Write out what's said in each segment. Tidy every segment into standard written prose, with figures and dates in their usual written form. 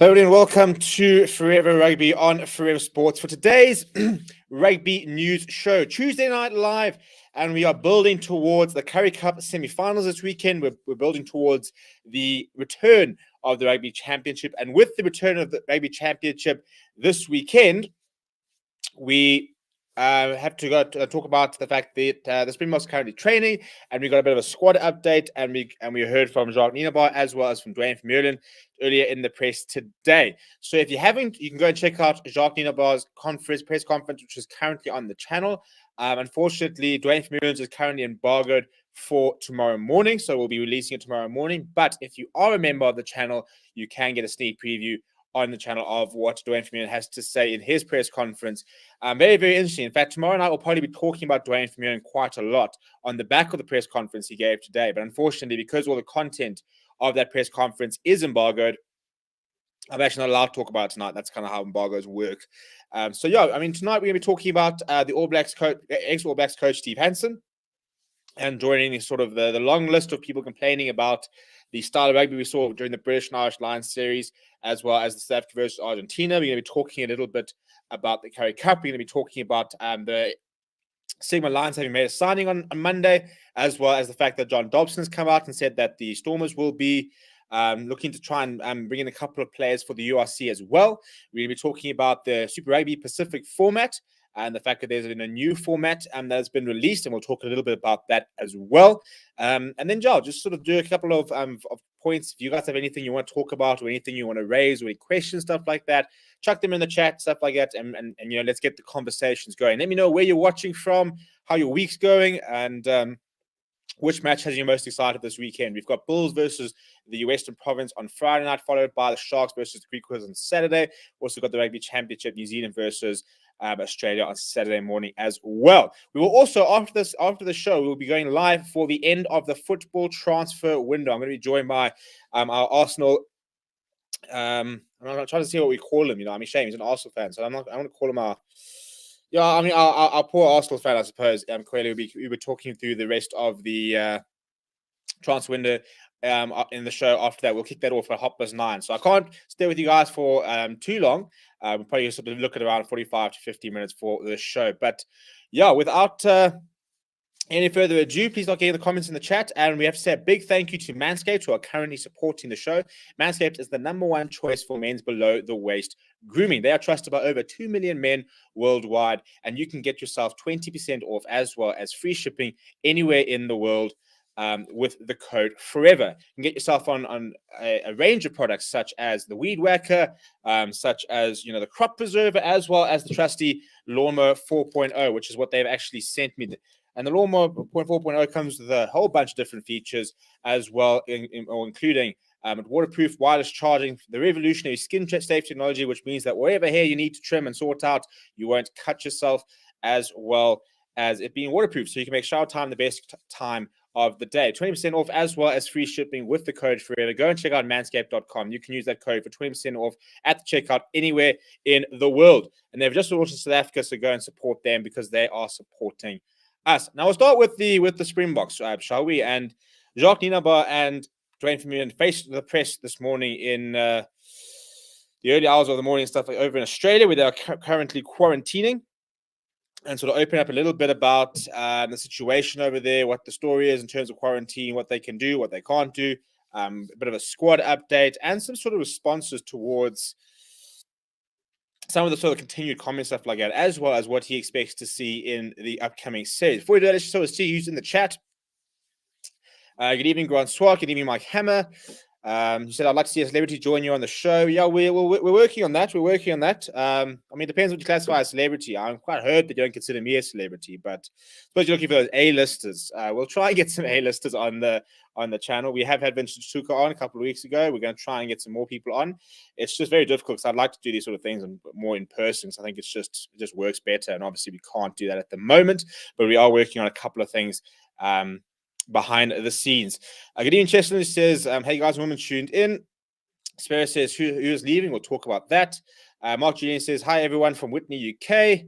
Hello and welcome to Forever Rugby on Forever Sports for today's rugby news show, Tuesday Night Live, and we are building towards the Currie Cup semi-finals this weekend. We're building towards the return of the Rugby Championship, and with the return of the Rugby Championship this weekend, we have to go to talk about the fact that the Springboks are currently training, and we got a bit of a squad update, and we heard from Jacques Nienaber as well as from Dwayne Vermeulen earlier in the press today. So if you haven't, you can go and check out Jacques Nienaber's press conference, which is currently on the channel. Unfortunately, Dwayne Vermeulen is currently embargoed for tomorrow morning, so we'll be releasing it tomorrow morning. But if you are a member of the channel, you can get a sneak preview on the channel of what Dwayne Vermeulen has to say in his press conference. Very, very interesting. In fact, tomorrow night we'll probably be talking about Dwayne Vermeulen quite a lot on the back of the press conference he gave today. But unfortunately, because all the content of that press conference is embargoed, I'm actually not allowed to talk about it tonight. That's kind of how embargoes work. Tonight we're going to be talking about the All Blacks coach, ex-All Blacks coach Steve Hansen, and joining sort of the long list of people complaining about the style of rugby we saw during the British and Irish Lions series, as well as the South Africa versus Argentina. We're going to be talking a little bit about the Currie Cup. We're going to be talking about the Sigma Lions having made a signing on Monday, as well as the fact that John Dobson's come out and said that the Stormers will be looking to try and bring in a couple of players for the URC as well. We're going to be talking about the Super Rugby Pacific format and the fact that there's been a new format that has been released, and we'll talk a little bit about that as well. And then, Joel, just sort of do a couple of points. If you guys have anything you want to talk about or anything you want to raise or any questions, stuff like that, chuck them in the chat, stuff like that, and let's get the conversations going. Let me know where you're watching from, how your week's going, and which match has you most excited this weekend? We've got Bulls versus the Western Province on Friday night, followed by the Sharks versus the Griquas on Saturday. Also got the Rugby Championship, New Zealand versus Australia on Saturday morning as well. We will also, after the show, we'll be going live for the end of the football transfer window. I'm going to be joined by our Arsenal. I'm trying to see what we call him. I'm ashamed. He's an Arsenal fan, so I want to call him our. Yeah, I mean, our poor Arsenal fan, I suppose. Clearly, we were talking through the rest of the transfer window in the show. After that, we'll kick that off at 9:30. So I can't stay with you guys for too long. We'll probably sort of look at around 45 to 50 minutes for the show. But yeah, without any further ado, please don't get in the comments in the chat. And we have to say a big thank you to Manscaped, who are currently supporting the show. Manscaped is the #1 choice for men's below the waist grooming. They are trusted by over 2 million men worldwide, and you can get yourself 20% off as well as free shipping anywhere in the world with the code FOREVER. You can get yourself on a range of products such as the Weed Whacker, such as the Crop Preserver, as well as the trusty Lawnmower 4.0, which is what they've actually sent me. And the Lawnmower 4.0 comes with a whole bunch of different features as well, including waterproof wireless charging, the revolutionary skin safe technology, which means that whatever hair you need to trim and sort out, you won't cut yourself, as well as it being waterproof. So you can make shower time the best time of the day. 20% off as well as free shipping with the code FOREVER. Go and check out manscaped.com. You can use that code for 20% off at the checkout anywhere in the world. And they've just launched in South Africa, so go and support them because they are supporting us. Now we'll start with the Springboks, shall we? And Jacques Nienaber and Dwayne Vermeulen faced the press this morning in the early hours of the morning, stuff like over in Australia, where they are currently quarantining, and sort of open up a little bit about the situation over there, what the story is in terms of quarantine, what they can do, what they can't do, a bit of a squad update, and some sort of responses towards some of the sort of continued comment stuff like that, as well as what he expects to see in the upcoming series. Before we do that, let's just sort of see who's in the chat. Good evening, Grant Swart. Good evening, Mike Hammer. He said, I'd like to see a celebrity join you on the show. Yeah, we're working on that. We're working on that. I mean, it depends what you classify as celebrity. I'm quite hurt that you don't consider me a celebrity, but I suppose you're looking for those A-listers. We'll try and get some A-listers on the channel. We have had Vincent Tuka on a couple of weeks ago. We're going to try and get some more people on. It's just very difficult because I'd like to do these sort of things more in person. So I think it just works better. And obviously we can't do that at the moment, but we are working on a couple of things behind the scenes. Good evening, Cheslin says, hey guys, women tuned in. Sparrow says, who is leaving? We'll talk about that. Mark Julian says, hi everyone from Whitney, UK.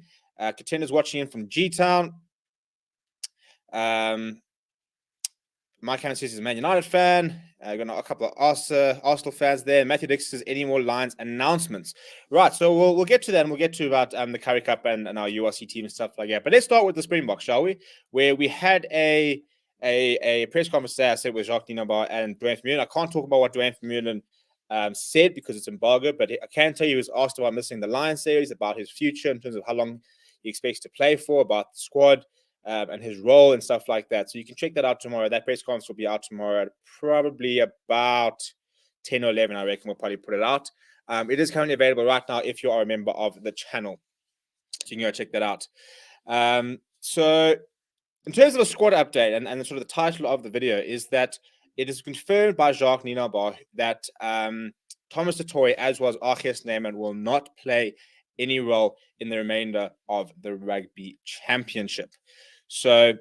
Contenders watching in from G-Town. Mike Cameron says he's a Man United fan. Got a couple of Arsenal fans there. Matthew Dix says any more Lions announcements. Right, so we'll get to that, and we'll get to about the Curry Cup and our URC team and stuff like that. But let's start with the Springboks, shall we? Where we had a press conference there. I said with Jacques Nienaber and Duane Vermeulen. I can't talk about what Duane Vermeulen said because it's embargo, but I can tell you he was asked about missing the Lions series, about his future in terms of how long he expects to play for, about the squad. And his role and stuff like that. So you can check that out tomorrow. That press conference will be out tomorrow at probably about 10 or 11, I reckon we'll probably put it out. It is currently available right now if you are a member of the channel. So you can go check that out. So in terms of a squad update and sort of the title of the video is that it is confirmed by Jacques Nienaber that Thomas Totoy, as well as Arches Neyman, will not play any role in the remainder of the Rugby Championship. So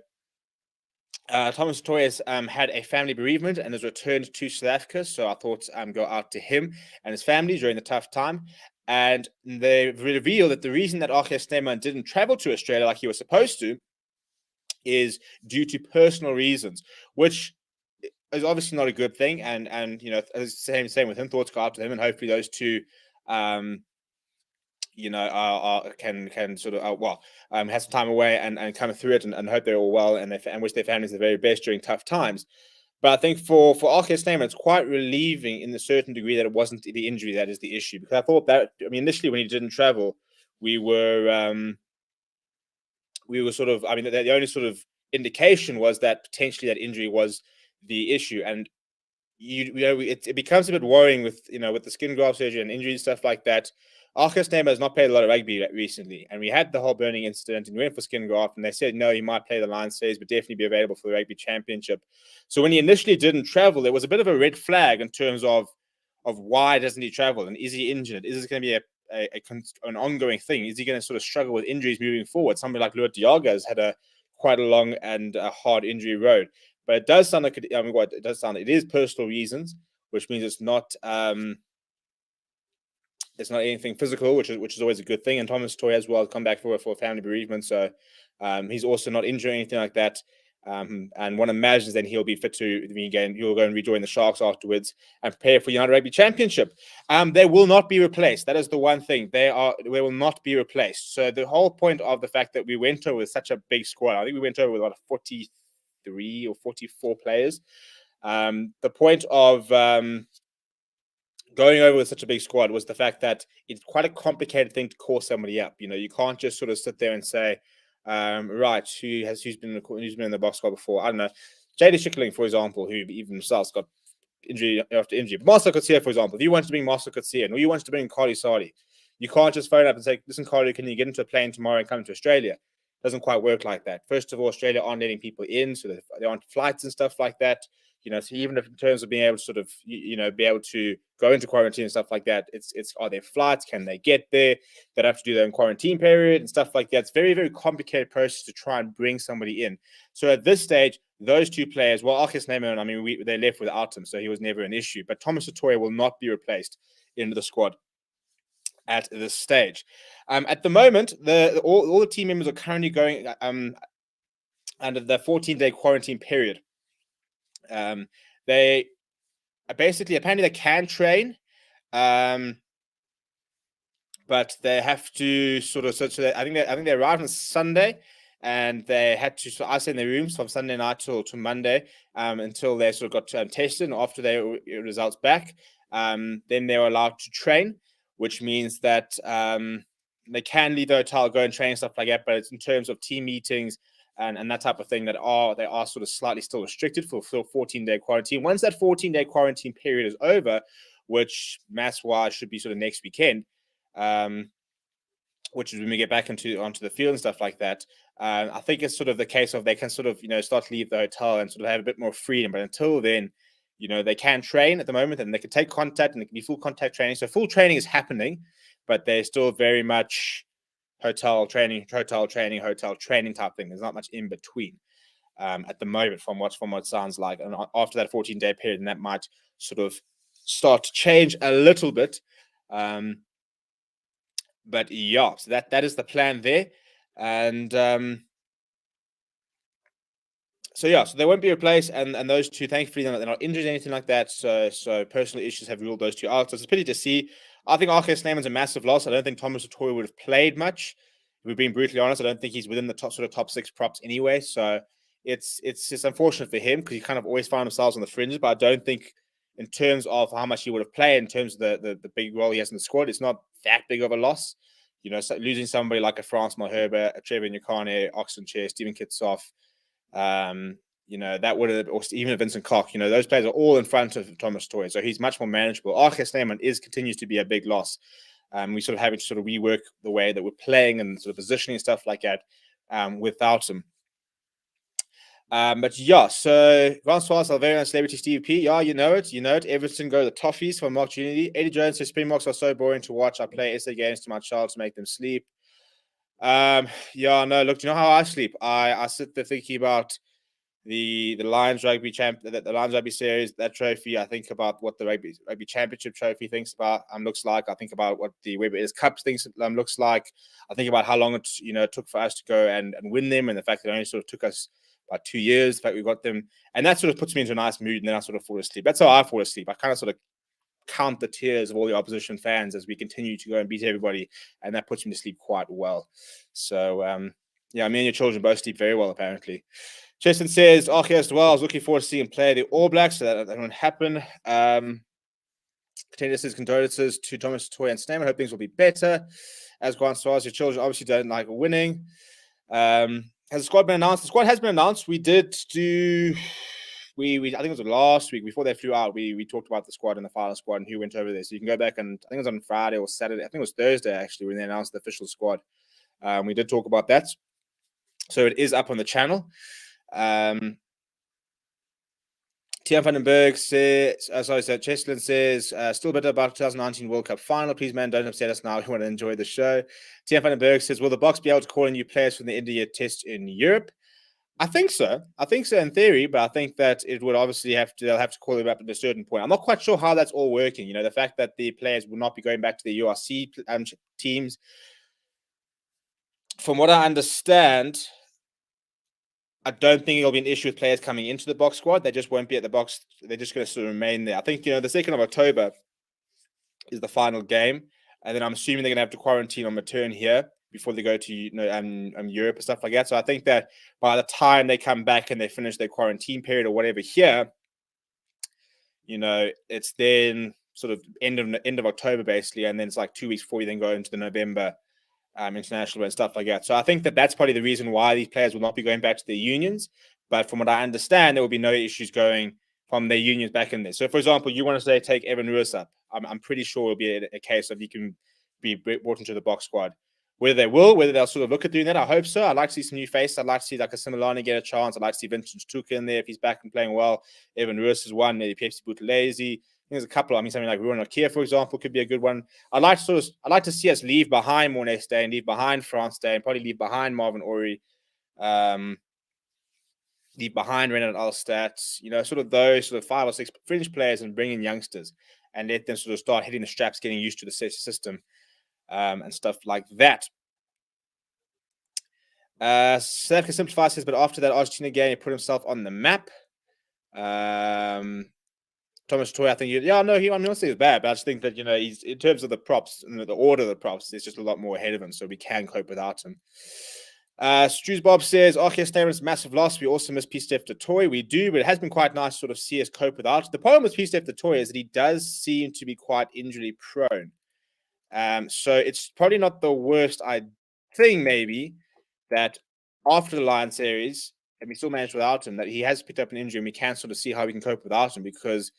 Thomas Totoy has had a family bereavement and has returned to South Africa. So our thoughts go out to him and his family during the tough time. And they reveal that the reason that Arches Neyman didn't travel to Australia like he was supposed to is due to personal reasons, which is obviously not a good thing. And you know, same with him. Thoughts go out to him, and hopefully those two can sort of have some time away and come through it and hope they're all well and wish their families the very best during tough times. But I think for Arches Neyman, it's quite relieving in a certain degree that it wasn't the injury that is the issue. Because I thought that, I mean, initially when he didn't travel, we were sort of, I mean, the only sort of indication was that potentially that injury was the issue. And it becomes a bit worrying with the skin graft surgery and injuries and stuff like that. Arches Neyman has not played a lot of rugby recently, and we had the whole burning incident, and we went for skin graft, and they said no, he might play the Lions series, but definitely be available for the Rugby Championship. So when he initially didn't travel, there was a bit of a red flag in terms of why doesn't he travel, and is he injured? Is this going to be an ongoing thing? Is he going to sort of struggle with injuries moving forward? Somebody like Luat Diaga has had quite a long and a hard injury road. But it does sound like it is personal reasons, which means it's not anything physical, which is always a good thing. And Thomas Toy as well come back for a family bereavement, so he's also not injured or anything like that. And one imagines then he'll be fit to again. He'll go and rejoin the Sharks afterwards and prepare for United Rugby Championship. They will not be replaced. That is the one thing. They will not be replaced. So the whole point of the fact that we went over with such a big squad, I think we went over with about 43 or 44 players. The point of going over with such a big squad was the fact that it's quite a complicated thing to call somebody up. You know, you can't just sort of sit there and say, right, who's been in the box squad before? I don't know. JD Schickling, for example, who even himself got injury after injury. But Marcel Coetzee, for example, if you wanted to bring Marcel Coetzee or you wanted to bring Carly Sadi, you can't just phone up and say, listen, Carly, can you get into a plane tomorrow and come to Australia? It doesn't quite work like that. First of all, Australia aren't letting people in, so there aren't flights and stuff like that. You know, so even if in terms of being able to sort of, be able to go into quarantine and stuff like that, it's are there flights? Can they get there? They'd have to do their own quarantine period and stuff like that. It's very, very complicated process to try and bring somebody in. So at this stage, those two players, well, Arches Neyman, I mean, they left without him, so he was never an issue. But Thomas Totoy will not be replaced into the squad at this stage. At the moment, all the team members are currently going under the 14-day quarantine period. They basically, apparently they can train, but they have to sort of. So I think they arrived on Sunday, and they had to isolate in their rooms from Sunday night to Monday, until they sort of got tested. And after their results back, then they were allowed to train, which means that they can leave the hotel, go and train and stuff like that. But it's in terms of team meetings and that type of thing they are sort of slightly still restricted for 14-day quarantine. Once that 14-day quarantine period is over, which mass-wise should be sort of next weekend, which is when we get back onto the field and stuff like that, I think it's sort of the case of they can sort of, start to leave the hotel and sort of have a bit more freedom. But until then, they can train at the moment and they can take contact and it can be full contact training. So full training is happening, but they're still very much hotel training type thing. There's not much in between at the moment from what it sounds like. And after that 14-day period, and that might sort of start to change a little bit. But yeah, so that is the plan there. And So they won't be replaced, and those two, thankfully, they're not injured or anything like that. So personal issues have ruled those two out. So it's a pity to see. I think RK Snyman's a massive loss. I don't think Thomas Toy would have played much. If we're being brutally honest, I don't think he's within the top six props anyway. So it's just unfortunate for him because he kind of always found himself on the fringes. But I don't think, in terms of how much he would have played, in terms of the big role he has in the squad, it's not that big of a loss. So losing somebody like a France Malherbe, a Trevor Nyakane, Oxenchair, Stephen Kitsoff, that would have, or even Vincent Koch, those players are all in front of Thomas Toy. So he's much more manageable. RK Snyman continues to be a big loss. We sort of having to sort of rework the way that we're playing and sort of positioning and stuff like that without him. So Francois Alvarian, Celebrity Steve P. Yeah, you know it. Everton go to the Toffees for Mark Unity. Eddie Jones says Springboks are so boring to watch. I play SA games to my child to make them sleep. Look, do you know how I sleep? I sit there thinking about the Lions Rugby the Lions Rugby Series, that trophy. I think about what the Rugby Championship trophy looks like. I think about what the Weber Ellis Cup looks like. I think about how long it took for us to go and win them, and the fact that it only sort of took us about 2 years. The fact we got them, and that sort of puts me into a nice mood, and then I sort of fall asleep. That's how I fall asleep. I kind of sort of count the tears of all the opposition fans as we continue to go and beat everybody, and that puts me to sleep quite well. So me and your children both sleep very well, apparently. Cheston says, okay, as well, I was looking forward to seeing him play the All Blacks, so that won't happen. Contender says, condolences to Thomas Toy and Stam. I hope things will be better. As Grant Swars, your children obviously don't like winning. Has the squad been announced? The squad has been announced. We did do... I think it was last week before they flew out. We talked about the squad and the final squad and who went over there. So you can go back, and I think it was on Friday or Saturday. I think it was Thursday, actually, when they announced the official squad. We did talk about that. So it is up on the channel. Tian Vandenberg says, Cheslin says, still better about 2019 World Cup final. Please, man, don't upset us now. We want to enjoy the show. Tian Vandenberg says, will the Boks be able to call in new players from the India test in Europe? I think so. in theory, but I think that it would obviously they'll have to call them up at a certain point. I'm not quite sure how that's all working. The fact that the players will not be going back to the URC teams. From what I understand, I don't think it'll be an issue with players coming into the Boks squad. They just won't be at the Boks. They're just going to sort of remain there. I think, the 2nd of October is the final game. And then I'm assuming they're going to have to quarantine on return here before they go to Europe and stuff like that. So I think that by the time they come back and they finish their quarantine period or whatever here, it's then sort of end of October basically, and then it's like 2 weeks before we then go into the November international and stuff like that. So I think that that's probably the reason why these players will not be going back to their unions. But from what I understand, there will be no issues going from their unions back in there. So, for example, you want to say take Evan Ruiz up. I'm pretty sure it'll be a case of he can be brought into the Boks squad. Whether they'll sort of look at doing that, I hope so. I'd like to see some new faces. I'd like to see like a Similani get a chance. I'd like to see Vincent Stuka in there if he's back and playing well. Evan Ruiz is one. Maybe Pepsi Buthelezi. There's a couple. Something like Ruan Nokia, for example, could be a good one. I'd like to see us leave behind Mornay Day and leave behind France Day and probably leave behind Marvin Ori, leave behind Renat Alstat. Sort of those sort of 5 or 6 fringe players and bring in youngsters and let them sort of start hitting the straps, getting used to the system and stuff like that. South Africa Simplified says, but after that Argentina game, he put himself on the map. Thomas Toy, I think, I'm not saying it's bad, but I just think that, he's, in terms of the props and the order of the props, there's just a lot more ahead of him, so we can cope without him. Strews Bob says, RK Statement's massive loss. We also miss P. Steph Toy. We do, but it has been quite nice to sort of see us cope without. The problem with P. Steph Toy is that he does seem to be quite injury prone. So it's probably not the worst thing, maybe, that after the Lions series, and we still managed without him, that he has picked up an injury and we can sort of see how we can cope without him, because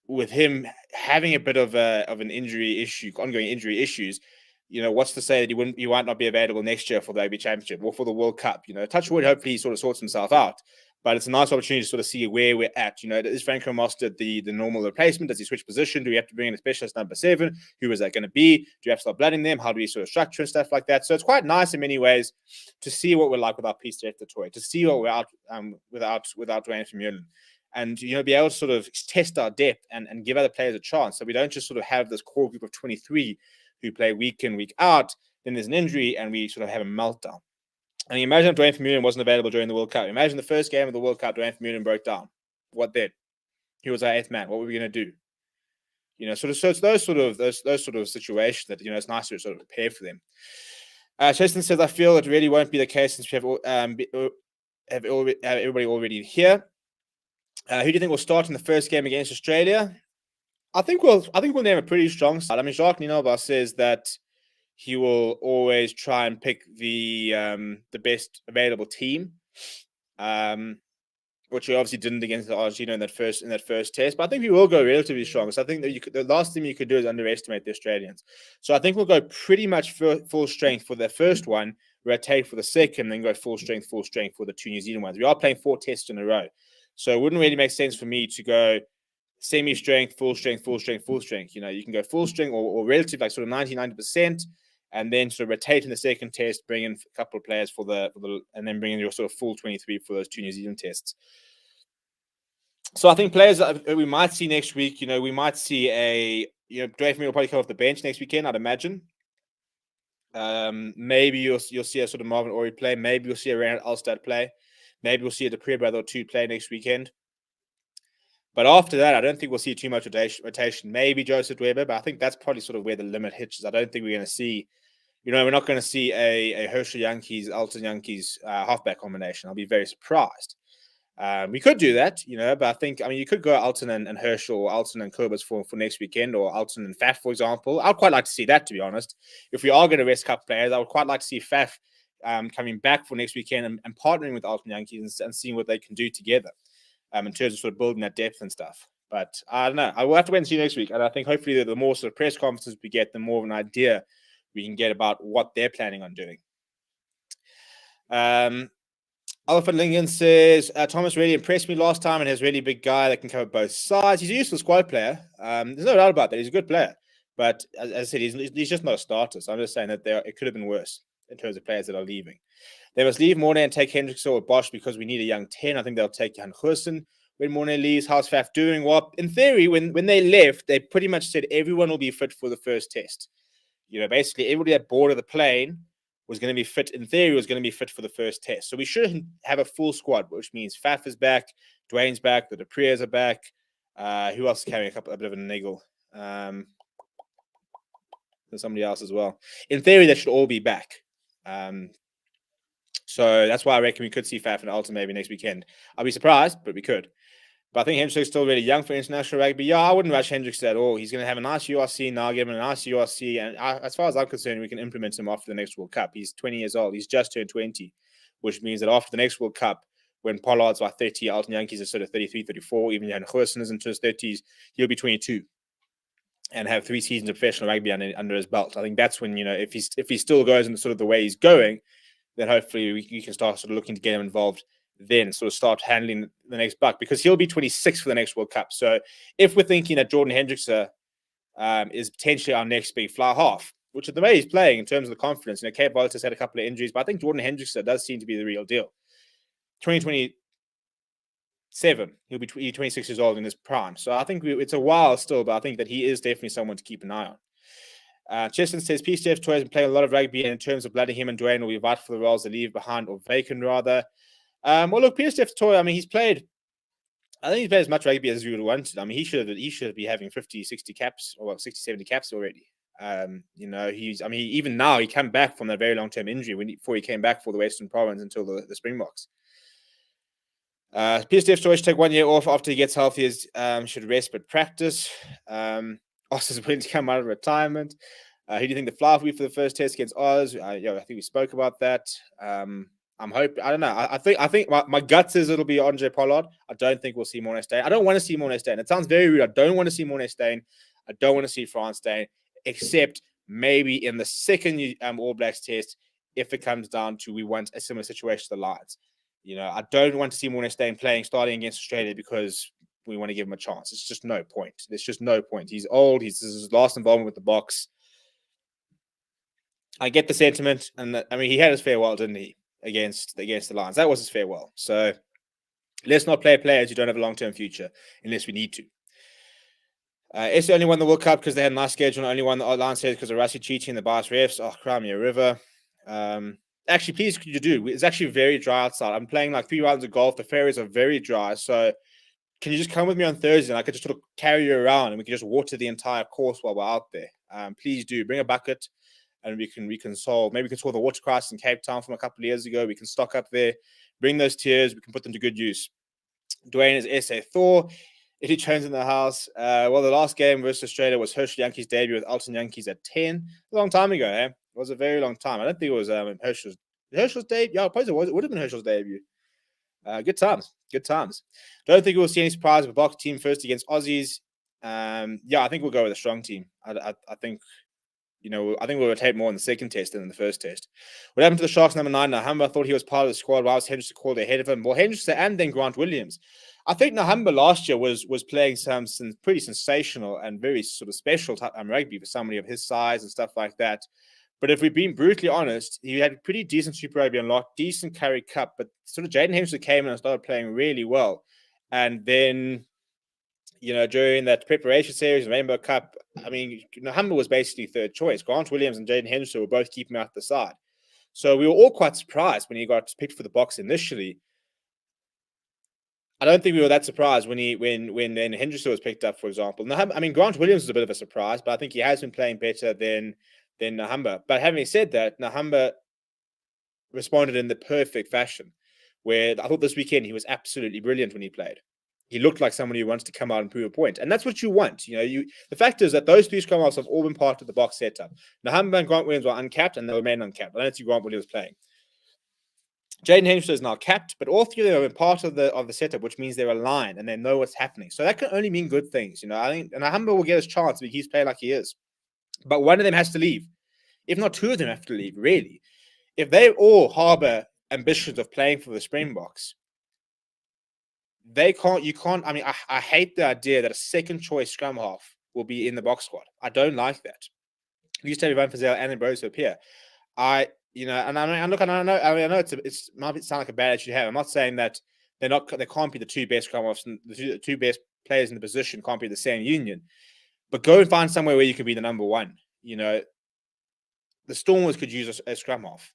with him having a bit of an injury issue, ongoing injury issues, what's to say that he might not be available next year for the Rugby Championship or for the World Cup? Touch wood, hopefully he sort of sorts himself out. But it's a nice opportunity to sort of see where we're at. Is Franco Master the normal replacement? Does he switch position? Do we have to bring in a specialist number 7? Who is that going to be? Do we have to start blooding them? How do we sort of structure and stuff like that? So it's quite nice in many ways to see what we're like without Peace After Toy, to see what we're out without Dwayne Vermeulen. And, be able to sort of test our depth and give other players a chance. So we don't just sort of have this core group of 23 who play week in, week out. Then there's an injury and we sort of have a meltdown. I mean, imagine if Dwayne Vermeulen wasn't available during the World Cup. Imagine the first game of the World Cup, Dwayne Vermeulen broke down. What then? He was our eighth man. What were we going to do? So it's those sort of situations that it's nice to sort of prepare for them. Cheston says, I feel it really won't be the case since we have everybody already here. Who do you think will start in the first game against Australia? I think we'll name a pretty strong side. I mean, Jacques Nienaber says that he will always try and pick the best available team, which he obviously didn't against Argentina in that first test. But I think we will go relatively strong. So I think that the last thing you could do is underestimate the Australians. So I think we'll go pretty much full strength for the first one, rotate for the second, then go full strength for the two New Zealand ones. We are playing 4 tests in a row, so it wouldn't really make sense for me to go semi-strength, full strength, full strength, full strength. You can go full strength or relative, like sort of 90%, and then sort of rotate in the second test, bring in a couple of players for the and then bring in your sort of full 23 for those 2 New Zealand tests. So I think players that we might see next week, we might see Dwayne Vermeulen will probably come off the bench next weekend, I'd imagine. Maybe you'll see a sort of Marvin Orie play. Maybe you'll see a Rand Alstad play. Maybe we'll see a Dupree brother or two play next weekend. But after that, I don't think we'll see too much rotation. Maybe Joseph Weber, but I think that's probably sort of where the limit hitches. I don't think we're going to see, we're not going to see a Herschel Yankees, Alton Yankees halfback combination. I'll be very surprised. We could do that, but I think, you could go Alton and Herschel, or Alton and Kobus for next weekend, or Alton and Faf, for example. I'd quite like to see that, to be honest. If we are going to rest cup players, I would quite like to see Faf coming back for next weekend and partnering with Alton Yankees and seeing what they can do together. In terms of sort of building that depth and stuff. But I don't know. I will have to wait and see next week. And I think hopefully the more sort of press conferences we get, the more of an idea we can get about what they're planning on doing. Alfred Lingen says, Thomas really impressed me last time and has a really big guy that can cover both sides. He's a useful squad player. There's no doubt about that. He's a good player. But as I said, he's just not a starter. So I'm just saying that it could have been worse in terms of players that are leaving. They must leave Mornay and take Hendricks or Bosch because we need a young 10. I think they'll take Jan Goosen. When Mornay leaves, how's Faf doing? Well, in theory, when they left, they pretty much said everyone will be fit for the first test. Basically everybody that boarded the plane was going to be fit. In theory, was going to be fit for the first test. So we should have a full squad, which means Faf is back, Dwayne's back, the Duprees are back. Who else is carrying a bit of a niggle? There's somebody else as well. In theory, they should all be back. So that's why I reckon we could see Faf and Alton maybe next weekend. I'll be surprised, but we could. But I think Hendricks is still really young for international rugby. Yeah, I wouldn't rush Hendricks at all. He's going to have a nice URC now, give him a nice URC. And as far as I'm concerned, we can implement him after the next World Cup. He's 20 years old. He's just turned 20, which means that after the next World Cup, when Pollard's like 30, Alton Yankees are sort of 33, 34, even Jan Goosen is into his 30s, he'll be 22 and have 3 seasons of professional rugby under his belt. I think that's when, if he still goes in sort of the way he's going, then hopefully we can start sort of looking to get him involved then, sort of start handling the next buck, because he'll be 26 for the next World Cup. So if we're thinking that Jordan Hendricks is potentially our next big fly half, which is the way he's playing in terms of the confidence, Kate Boltis had a couple of injuries, but I think Jordan Hendricks does seem to be the real deal. 2027, he'll be 26 years old in his prime. So I think it's a while still, but I think that he is definitely someone to keep an eye on. Cheston says, PCF Toy has been playing a lot of rugby, and in terms of blooding, him and Dwayne will be vital for the roles they leave behind, or vacant rather. Well, look, PCF Toy, he's played, I think he's played as much rugby as we would want. He should be having 50, 60 caps, or 60, 70 caps already. Even now, he came back from that very long-term injury before he came back for the Western Province until the Springboks. PCF Toy should take 1 year off after he gets healthy, should rest but practice. Oz is willing to come out of retirement. Who do you think the fly will be for the first test against Oz? I think we spoke about that. I'm hoping. I don't know. I think my gut says it'll be Andre Pollard. I don't think we'll see Mornay Steyn. I don't want to see Mornay Steyn. It sounds very rude. I don't want to see Mornay Steyn. I don't want to see France Steyn, except maybe in the second All Blacks test, if it comes down to we want a similar situation to the Lions. I don't want to see Mornay Steyn starting against Australia because we want to give him a chance. It's just no point. There's just no point. He's old. This is his last involvement with the box. I get the sentiment, and he had his farewell, didn't he, against the Lions? That was his farewell. So let's not play players who don't have a long-term future unless we need to. SA only won the World Cup because they had a nice schedule, and only won the Lions said because of Rassi cheating the bias refs. Oh, cry me a river. Actually, please could you do? It's actually very dry outside. I'm playing like 3 rounds of golf. The fairways are very dry. So can you just come with me on Thursday and I could just sort of carry you around and we can just water the entire course while we're out there? Please do bring a bucket and we can solve. Maybe we can solve the water crisis in Cape Town from a couple of years ago. We can stock up there, bring those tiers. We can put them to good use. Dwayne is SA Thor. Italy Jones in the house. Well, the last game versus Australia was Herschel Yankees' debut with Alton Yankees at 10. A long time ago, eh? It was a very long time. I don't think it was Herschel's debut. Yeah, I suppose it was. It would have been Herschel's debut. Good times. Good times. Don't think we'll see any surprise with Box team first against Aussies. Yeah, I think we'll go with a strong team. I think, I think we'll rotate more in the second test than in the first test. What happened to the Sharks number 9? Nahamba, I thought he was part of the squad. Why was Henderson called ahead of him? Well, Henderson and then Grant Williams. I think Nahamba last year was playing some pretty sensational and very sort of special type rugby for somebody of his size and stuff like that. But if we've been brutally honest, he had pretty decent Super Rugby and decent Currie Cup. But sort of Jaden Henderson came in and started playing really well. And then, during that preparation series, Rainbow Cup, I mean, Nahamba was basically third choice. Grant Williams and Jaden Henderson were both keeping out the side. So we were all quite surprised when he got picked for the Box initially. I don't think we were that surprised when Henderson was picked up, for example. Nahamba, I mean, Grant Williams was a bit of a surprise, but I think he has been playing better than Nahamba. But having said that, Nahamba responded in the perfect fashion, where I thought this weekend he was absolutely brilliant when he played. He looked like somebody who wants to come out and prove a point. And that's what you want. The fact is that those 3 scrum halves have all been part of the Box setup. Nahamba and Grant Williams were uncapped and they remain uncapped. I don't see Grant Williams playing. Jaden Henderson is now capped, but all 3 of them are part of the setup, which means they're aligned and they know what's happening. So that can only mean good things. I think and Nahamba will get his chance if he's playing like he is. But one of them has to leave. If not 2 of them have to leave, really. If they all harbor ambitions of playing for the Springboks, I mean, I hate the idea that a second choice scrum half will be in the Box squad. I don't like that. We used to have Ivan Fazell and Ambrose up here. I know it might sound like a bad attitude to have. I'm not saying that they can't be the 2 best scrum halves, and the two best players in the position can't be the same union. But go and find somewhere where you can be the number 1. The Stormers could use a scrum half.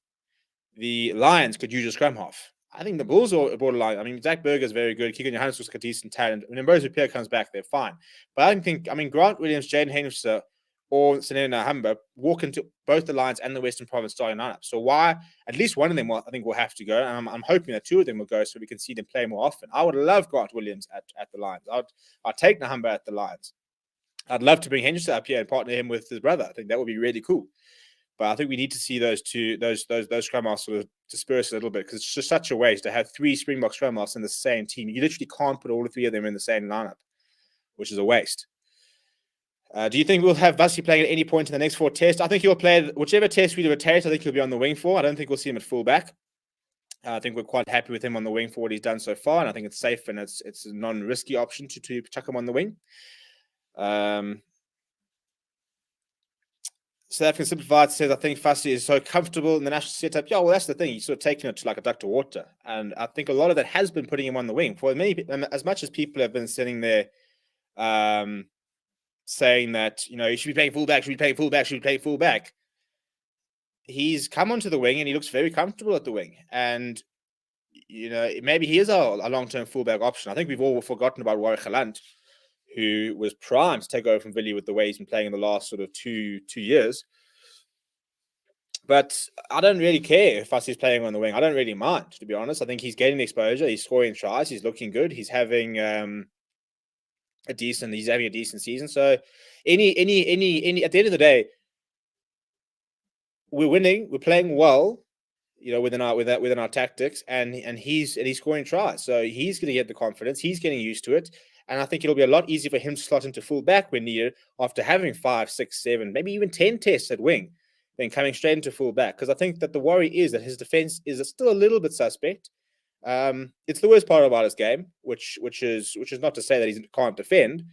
The Lions could use a scrum half. I think the Bulls are borderline. I mean, Zach Berger's very good. Keegan Johannes looks like a decent talent. When Ambrose Pierre comes back, they're fine. But I mean, Grant Williams, Jaden Henderson, or Sanena Nahamba walk into both the Lions and the Western Province starting lineup. So why? At least one of them, I think, will have to go. And I'm hoping that 2 of them will go so we can see them play more often. I would love Grant Williams at the Lions. I'd take Nahamba at the Lions. I'd love to bring Henderson up here and partner him with his brother. I think that would be really cool. But I think we need to see those scrum halves sort of disperse a little bit, because it's just such a waste to have 3 Springbok scrum halves in the same team. You literally can't put all 3 of them in the same lineup, which is a waste. Do you think we'll have Vassie playing at any point in the next 4 tests? I think he'll play whichever test we rotate. I think he'll be on the wing for. I don't think we'll see him at fullback. I think we're quite happy with him on the wing for what he's done so far, and I think it's safe and it's a non-risky option to chuck him on the wing. South African Simplified says, I think Fassi is so comfortable in the national setup. Yeah, well, that's the thing. He's sort of taking it to like a duck to water. And I think a lot of that has been putting him on the wing. For as much as people have been sitting there saying that, he should be playing fullback, he's come onto the wing and he looks very comfortable at the wing. And, maybe he is a long-term fullback option. I think we've all forgotten about Warwick Galant, who was primed to take over from Villiers with the way he's been playing in the last sort of two years. But I don't really care if Fassi's playing on the wing. I don't really mind, to be honest. I think he's getting the exposure. He's scoring tries. He's looking good. He's having a decent season. So at the end of the day, we're winning. We're playing well, within our tactics, and he's scoring tries. So he's going to get the confidence. He's getting used to it. And I think it'll be a lot easier for him to slot into full back when needed after having 5, 6, 7, maybe even 10 tests at wing, then coming straight into full back. Because I think that the worry is that his defense is still a little bit suspect. It's the worst part about his game, which is not to say that he can't defend.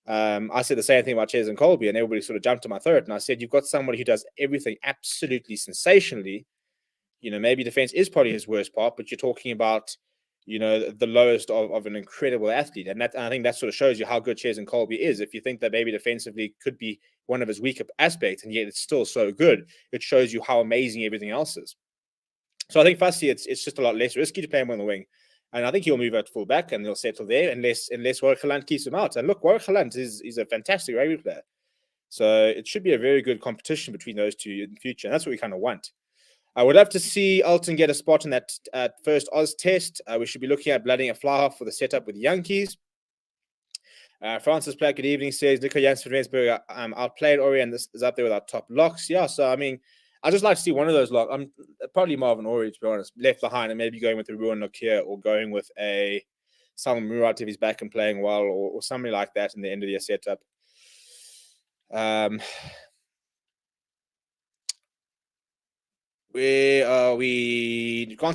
I said the same thing about Ches and Colby, and everybody sort of jumped to my throat. And I said, you've got somebody who does everything absolutely sensationally. Maybe defense is probably his worst part, but you're talking about the lowest of an incredible athlete. And I think that sort of shows you how good Ches and Colby is. If you think that maybe defensively could be one of his weaker aspects, and yet it's still so good, it shows you how amazing everything else is. So I think firstly, it's just a lot less risky to play him on the wing. And I think he'll move out full back and he'll settle there unless Warwick Gelant keeps him out. And look, Warwick Gelant is a fantastic rugby player. So it should be a very good competition between those two in the future. And that's what we kind of want. I would love to see Alton get a spot in that first Oz test. We should be looking at blooding a fly half for the setup with the Yankees. Francis Platt, good evening, says Nico Janssen Rensburg outplayed Ori and this is up there with our top locks. Yeah, so I mean, I'd just like to see one of those locks. I'm probably Marvin Ori, to be honest, left behind and maybe going with a Ruan Nokia or going with a Salman Murat if he's back and playing well or something like that in the end of the setup. Grant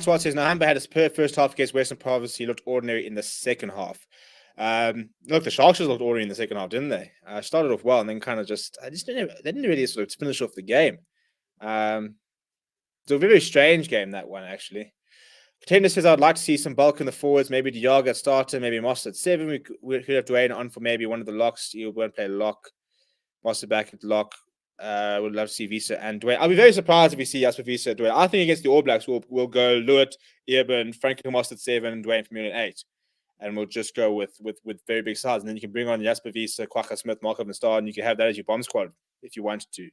Swart says Nahamba had his first half against Western Province. He looked ordinary in the second half. Look, the Sharks just looked ordinary in the second half, didn't they? Started off well and then kind of they didn't really sort of finish off the game. It's a very strange game, that one, actually. Contender says I'd like to see some bulk in the forwards, maybe Diaga at starter, maybe Moss at 7. We could have Dwayne on for maybe one of the locks. He won't play lock. Moss back at lock. Would love to see Visa and Dwayne. I'll be very surprised if we see Jasper Visa and Dwayne. I think against the All Blacks, we'll go Lewitt, Earburn, Frankie Moss at 7, Dwayne from Union 8. And we'll just go with very big sides. And then you can bring on Jasper Visa, Kwaka Smith, Markov and Star, and you can have that as your bomb squad if you wanted to.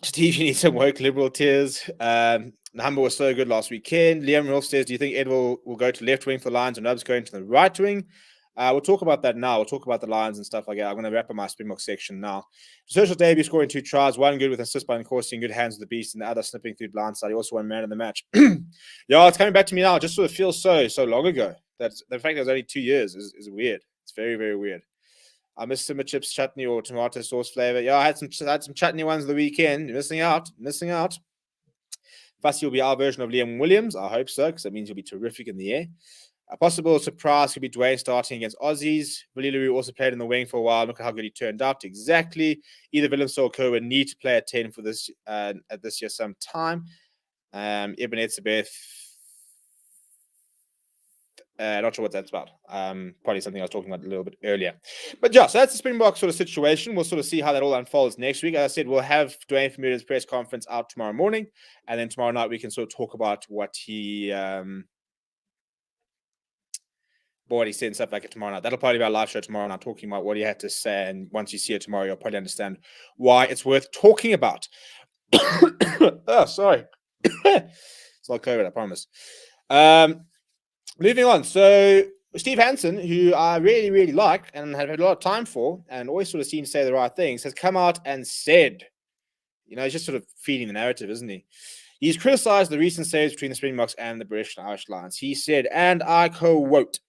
Steve, you need some woke liberal tears. Nahamba was so good last weekend. Liam Rolf says, do you think Ed will go to left wing for Lions and Nubs going to the right wing? We'll talk about that now. We'll talk about the Lions and stuff like that. I'm going to wrap up my Springbok section now. Social debut scoring 2 tries, one good with assist by Nkosi in good hands of the beast, and the other snipping through blindside. He also won man of the match. Yeah, it's coming back to me now. It just sort of feels so long ago. That's the fact that it was only 2 years is weird. It's very, very weird. I missed some chips, chutney, or tomato sauce flavor. Yeah, I had some chutney ones the weekend. You're missing out. Fussy will be our version of Liam Williams. I hope so, because that means he'll be terrific in the air. A possible surprise could be Dwayne starting against Aussies. Willie LaRue also played in the wing for a while. Look at how good he turned out. Exactly. Either Willem or Kerwin need to play at 10 for this at this year sometime. Ibn Etzebeth. Not sure what that's about. Probably something I was talking about a little bit earlier. But yeah, so that's the Springbok sort of situation. We'll sort of see how that all unfolds next week. As I said, we'll have Dwayne Vermeulen's press conference out tomorrow morning. And then tomorrow night we can sort of talk about what he said and stuff like it tomorrow night. That'll probably be our live show tomorrow night, talking about what he had to say. And once you see it tomorrow, you'll probably understand why it's worth talking about. Oh, sorry. It's not COVID, I promise. Moving on. So Steve Hansen, who I really, really like and have had a lot of time for and always sort of seems to say the right things, has come out and said, he's just sort of feeding the narrative, isn't he? He's criticized the recent saves between the Springboks and the British and Irish Lions. He said, and I quote,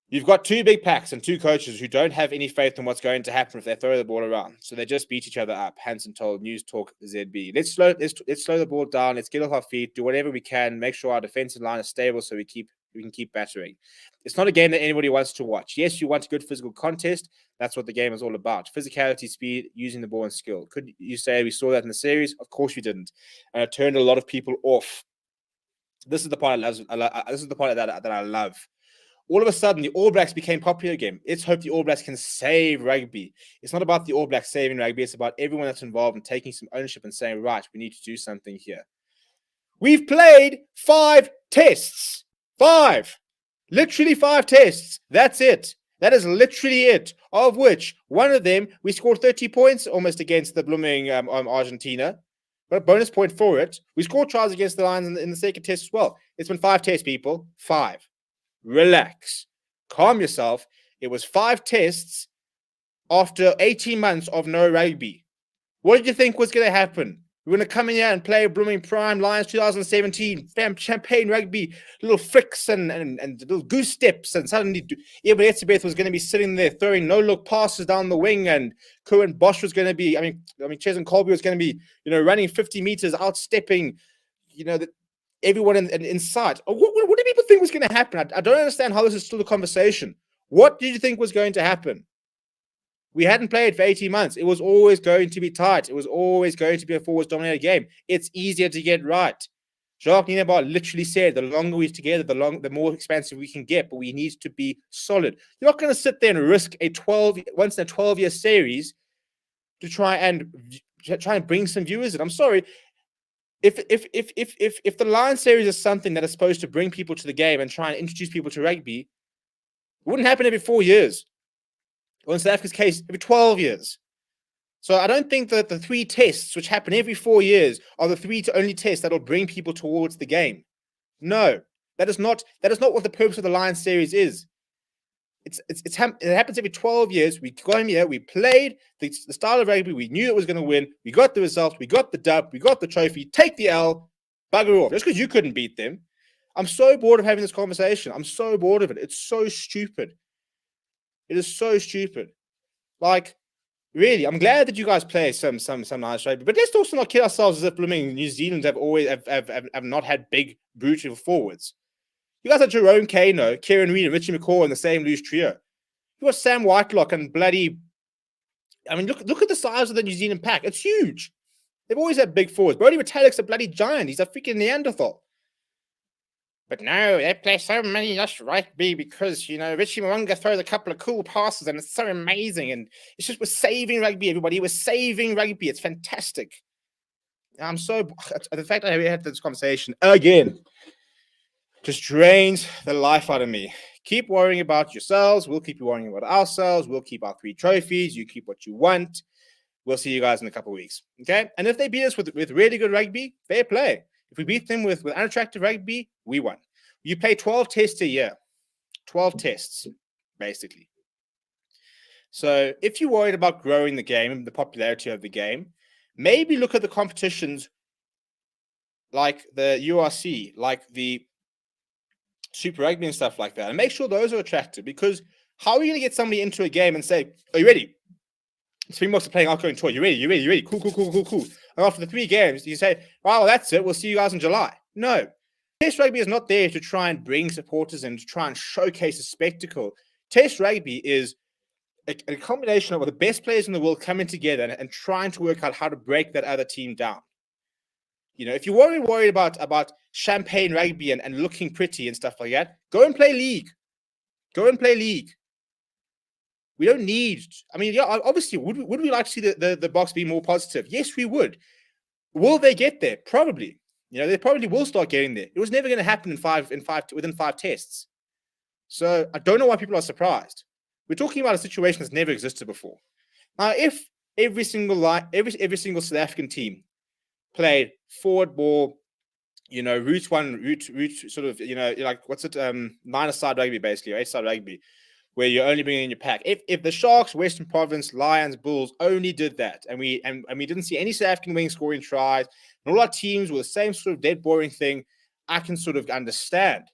"You've got 2 big packs and 2 coaches who don't have any faith in what's going to happen if they throw the ball around. So they just beat each other up," Hansen told News Talk ZB. Let's slow the ball down. Let's get off our feet, do whatever we can, make sure our defensive line is stable so we can keep battering. It's not a game that anybody wants to watch. Yes, you want a good physical contest. That's what the game is all about. Physicality, speed, using the ball, and skill. Could you say we saw that in the series? Of course we didn't. And it turned a lot of people off. This is the part this is the part that I love. All of a sudden, the All Blacks became popular again. Let's hope the All Blacks can save rugby. It's not about the All Blacks saving rugby. It's about everyone that's involved and taking some ownership and saying, right, we need to do something here. We've played 5 tests. 5. Literally 5 tests. That's it. That is literally it. Of which, one of them, we scored 30 points almost against the blooming Argentina. Got a bonus point for it. We scored tries against the Lions in the second test as well. It's been 5 tests, people. 5. Relax. Calm yourself. It was 5 tests after 18 months of no rugby. What did you think was going to happen? We're going to come in here and play blooming prime Lions 2017, champagne rugby, little fricks and little goose steps, and suddenly Ibn Etzebeth was going to be sitting there throwing no-look passes down the wing, and Cohen Bosch was going to be, Cheslin Colby was going to be, running 50 meters, outstepping, everyone in sight. What do people think was going to happen? I don't understand how this is still a conversation. What did you think was going to happen? We hadn't played for 18 months. It was always going to be tight. It was always going to be a forwards-dominated game. It's easier to get right. Jacques Nienaber literally said, the longer we're together, the more expansive we can get, but we need to be solid. You're not going to sit there and risk once in a 12-year series to try and bring some viewers in. I'm sorry. If the Lion Series is something that is supposed to bring people to the game and try and introduce people to rugby, it wouldn't happen every 4 years. Or in South Africa's case, every 12 years. So I don't think that the 3 tests, which happen every 4 years, are the 3 only tests that will bring people towards the game. No, that is not what the purpose of the Lion Series is. It happens every 12 years. We got here, we played the style of rugby, we knew it was going to win, we got the results, we got the dub, we got the trophy, take the L, bugger off. Just because you couldn't beat them. I'm so bored of having this conversation. I'm so bored of it. It's so stupid. It is so stupid. Like, really, I'm glad that you guys play some nice rugby, but let's also not kid ourselves as if blooming New Zealand have always have not had big brutal forwards. You guys had Jerome Kano, Kieran Reid, and Richie McCaw in the same loose trio. You got Sam Whitelock and bloody. I mean, look at the size of the New Zealand pack. It's huge. They've always had big forwards. Brodie Retallick's a bloody giant. He's a freaking Neanderthal. But no, they play so many just rugby because, Richie Mwanga throws a couple of cool passes and it's so amazing. And it's just, we're saving rugby, everybody. We're saving rugby. It's fantastic. I'm so. The fact that we had this conversation again just drains the life out of me. Keep worrying about yourselves. We'll keep worrying about ourselves. We'll keep our 3 trophies. You keep what you want. We'll see you guys in a couple of weeks. Okay? And if they beat us with really good rugby, fair play. If we beat them with unattractive rugby, we won. You play 12 tests a year. 12 tests, basically. So if you're worried about growing the game and the popularity of the game, maybe look at the competitions like the URC, like the Super Rugby and stuff like that, and make sure those are attractive, because how are you going to get somebody into a game and say, are you ready? Springboks are playing outgoing tour. You ready? Cool. And after the 3 games, you say, well, that's it. We'll see you guys in July. No. Test rugby is not there to try and bring supporters in, to try and showcase a spectacle. Test rugby is a combination of the best players in the world coming together and trying to work out how to break that other team down. If you're worried about champagne rugby and looking pretty and stuff like that, go and play league. We don't need. I mean, yeah, obviously, would we like to see the box be more positive? Yes, we would. Will they get there? Probably. They probably will start getting there. It was never going to happen within 5 tests. So I don't know why people are surprised. We're talking about a situation that's never existed before. Now, if every single South African team played forward ball, route sort of, like what's it, 9-a-side rugby basically, or 8-side rugby, where you're only bringing in your pack. If the Sharks, Western Province, Lions, Bulls only did that, and we didn't see any South African wings scoring tries, and all our teams were the same sort of dead boring thing, I can sort of understand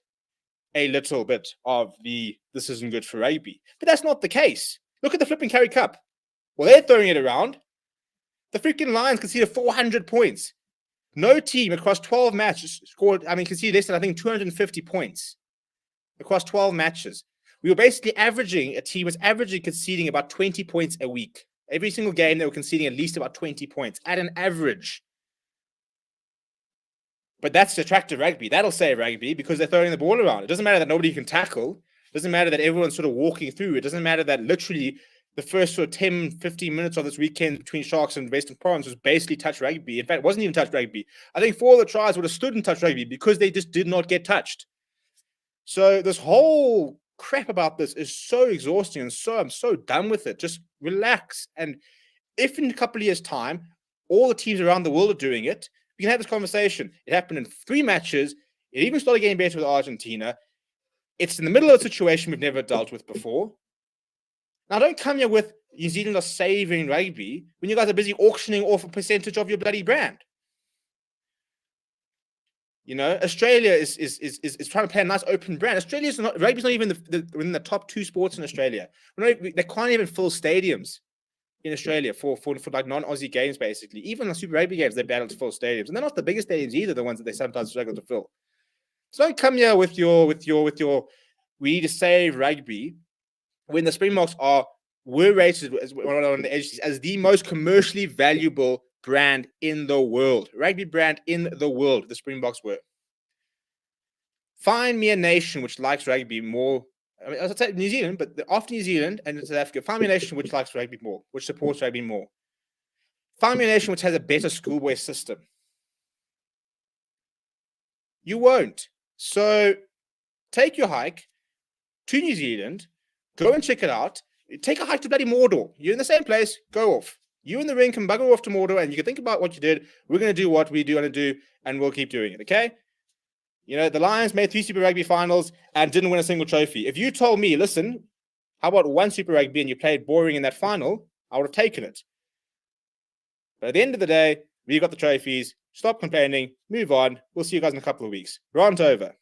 a little bit of this isn't good for rugby. But that's not the case. Look at the flipping Currie Cup. Well, they're throwing it around. The freaking Lions conceded 400 points. No team across 12 matches conceded less than, I think, 250 points across 12 matches. We were basically a team was averaging conceding about 20 points a week. Every single game, they were conceding at least about 20 points at an average. But that's attractive rugby. That'll save rugby because they're throwing the ball around. It doesn't matter that nobody can tackle. It doesn't matter that everyone's sort of walking through. It doesn't matter that literally the first sort of 10, 15 minutes of this weekend between Sharks and Western Province was basically touch rugby. In fact, it wasn't even touch rugby. I think 4 of the tries would have stood in touch rugby because they just did not get touched. So this whole crap about this is so exhausting, and I'm so done with it. Just relax. And if in a couple of years' time, all the teams around the world are doing it, we can have this conversation. It happened in 3 matches. It even started getting better with Argentina. It's in the middle of a situation we've never dealt with before. Now, don't come here with New Zealand are saving rugby when you guys are busy auctioning off a percentage of your bloody brand. Australia is trying to play a nice open brand. Rugby's not even in the top 2 sports in Australia. They can't even fill stadiums in Australia for like non-Aussie games, basically. Even the Super Rugby games, they battle to fill stadiums. And they're not the biggest stadiums either, the ones that they sometimes struggle to fill. So don't come here with your we need to save rugby when the Springboks were rated as one of the agencies as the most commercially valuable brand in the world. Rugby brand in the world, the Springboks were. Find me a nation which likes rugby more. I mean, as I said, New Zealand, but after New Zealand and South Africa, find me a nation which likes rugby more, which supports rugby more. Find me a nation which has a better schoolboy system. You won't. So take your hike to New Zealand, go and check it out. Take a hike to bloody Mordor. You're in the same place, go off. You and the ring can bugger off to Mordor and you can think about what you did. We're going to do what we do want to do and we'll keep doing it, okay? You know, the Lions made 3 Super Rugby finals and didn't win a single trophy. If you told me, listen, how about 1 Super Rugby and you played boring in that final, I would have taken it. But at the end of the day, we got the trophies. Stop complaining. Move on. We'll see you guys in a couple of weeks. Rant over.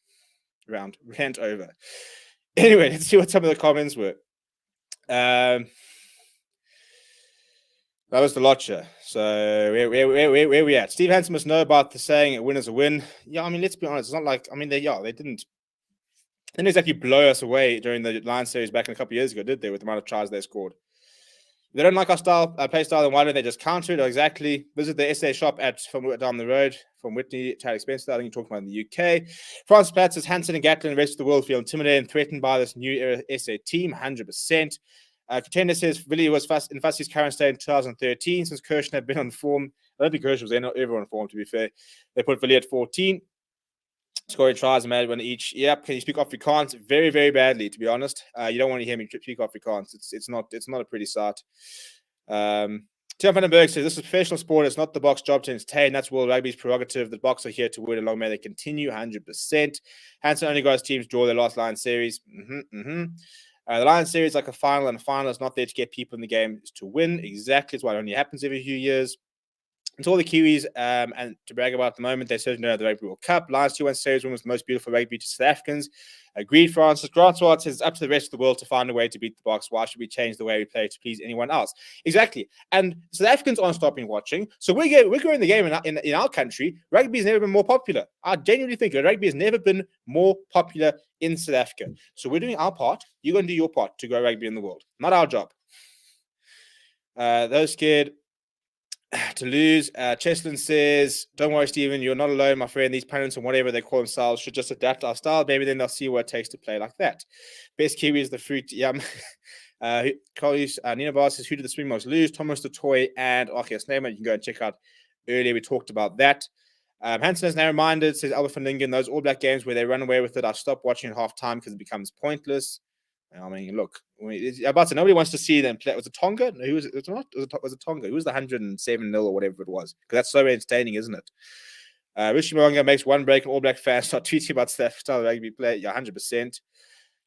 Rant over. Anyway, let's see what some of the comments were. That was the Lotcha. So where we at? Steve Hansen must know about the saying "a win is a win." Yeah, I mean, let's be honest. It's not like they didn't exactly blow us away during the Lions series back in a couple of years ago, did they? With the amount of tries they scored. If they don't like our style, play style, then why don't they just counter it? Or exactly. Visit the SA shop from down the road from Whitney to Alex Spencer. I think you're talking about in the UK. Francis Platt says Hansen and Gatlin and the rest of the world feel intimidated and threatened by this new era SA team. 100%. Contender says Villiers was in Fussie's current state in 2013 since Kirshner had been on form. I don't think Kirshner was ever on form, to be fair. They put Villiers at 14. Scoring tries and made one each. Yep. Can you speak Afrikaans? Very, very badly, to be honest. You don't want to hear me speak Afrikaans. It's not a pretty sight. Tim Vandenberg says this is professional sport. It's not the Boks' job to entertain. That's World Rugby's prerogative. The Boks are here to win, and long may they continue. 100%. Hansen only got his teams draw their last Lions series. The Lions series, like a final, and a final is not there to get people in the game. It's to win. Exactly. It's why it only happens every few years. It's all the Kiwis, and to brag about at the moment, they certainly know the Rugby World Cup. Lions 2-1 series win was the most beautiful rugby to South Africans. Agreed, Francis. Grant Swart says it's up to the rest of the world to find a way to beat the Boks. Why should we change the way we play to please anyone else? Exactly. And South Africans aren't stopping watching. So we're growing the game in our country. Rugby has never been more popular. I genuinely think rugby has never been more popular in South Africa. So we're doing our part. You're going to do your part to grow rugby in the world. Not our job. Those scared to lose. Cheslin says, don't worry, Stephen, you're not alone, my friend. These pundits and whatever they call themselves should just adapt our style. Maybe then they'll see what it takes to play like that. Best Kiwi is the fruit. Yum. Nina Bar says, who did the Springboks lose? Thomas the Toy and Arceus Neyman. You can go and check out earlier. We talked about that. Hansen has now reminded, says Albert van Lingen, those All Black games where they run away with it, I stopped watching at half time because it becomes pointless. I mean, look, nobody wants to see them play. Was it Tonga? No, who was it? It was it Tonga? Who was the 107-0 or whatever it was? Because that's so entertaining, isn't it? Rishi Mwanga makes one break and All Black fans start tweeting about style rugby play. Yeah, 100%.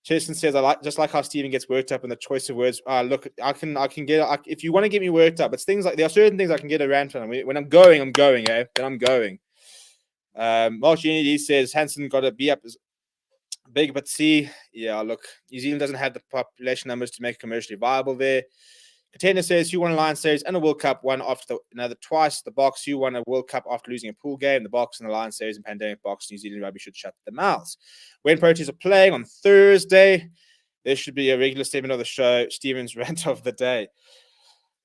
Cheston says, just like how Stephen gets worked up in the choice of words. Look, I can get, if you want to get me worked up, it's things like, there are certain things I can get a rant on. When I'm going, eh? Then I'm going. Marsh Unity says, Hansen got to be up as big, but see, yeah, look, New Zealand doesn't have the population numbers to make it commercially viable there. Contender says, who won a Lions series and a World Cup, one after another twice. The Boks, who won a World Cup after losing a pool game. The Boks and the Lions series and pandemic Boks, New Zealand rugby should shut their mouths. When Proteas are playing on Thursday, there should be a regular segment of the show, Stephen's rant of the day.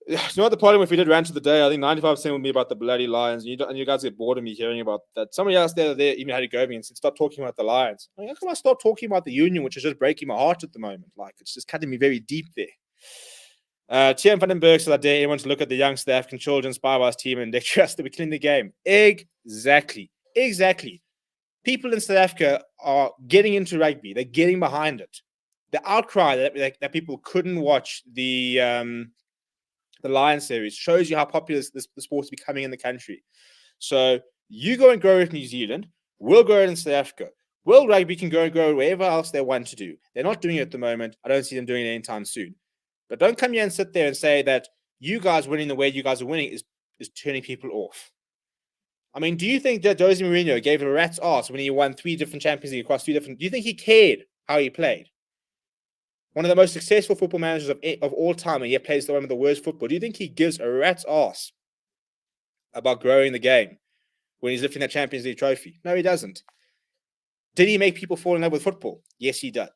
You know what the problem if we did rant of the day? I think 95% would be about the bloody Lions. And you guys get bored of me hearing about that. Somebody else there even had to go me and said, stop talking about the Lions. I mean, how come I stop talking about the Union, which is just breaking my heart at the moment? Like, it's just cutting me very deep there. Tian Vandenberg said, I dare anyone to look at the young South African children inspired by his team and they trust that we clean the game. Exactly. People in South Africa are getting into rugby. They're getting behind it. The outcry that people couldn't watch the Lions series shows you how popular the sport is becoming in the country. So you go and grow it in New Zealand. We'll grow it in South Africa. World Rugby can go and grow wherever else they want to do. They're not doing it at the moment. I don't see them doing it anytime soon. But don't come here and sit there and say that you guys winning the way you guys are winning is turning people off. I mean, do you think that Jose Mourinho gave a rat's ass when he won 3 different Champions League across 3 different... Do you think he cared how he played? One of the most successful football managers of all time, and yet plays one of the worst football. Do you think he gives a rat's ass about growing the game when he's lifting that Champions League trophy? No, he doesn't. Did he make people fall in love with football? Yes, he did.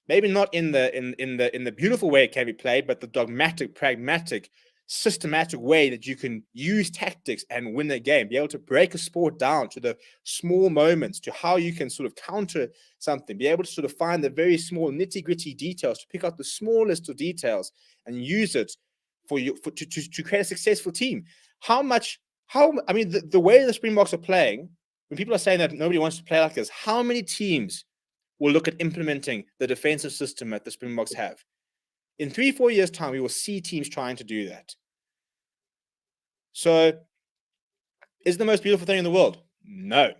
Maybe not in the beautiful way it can be played, but the dogmatic, pragmatic, systematic way that you can use tactics and win a game, be able to break a sport down to the small moments, to how you can sort of counter something, be able to sort of find the very small nitty-gritty details, to pick out the smallest of details and use it to create a successful team. The way the Springboks are playing when people are saying that nobody wants to play like this, how many teams will look at implementing the defensive system that the Springboks have? In 3-4 years' time, we will see teams trying to do that. So, is it the most beautiful thing in the world? No.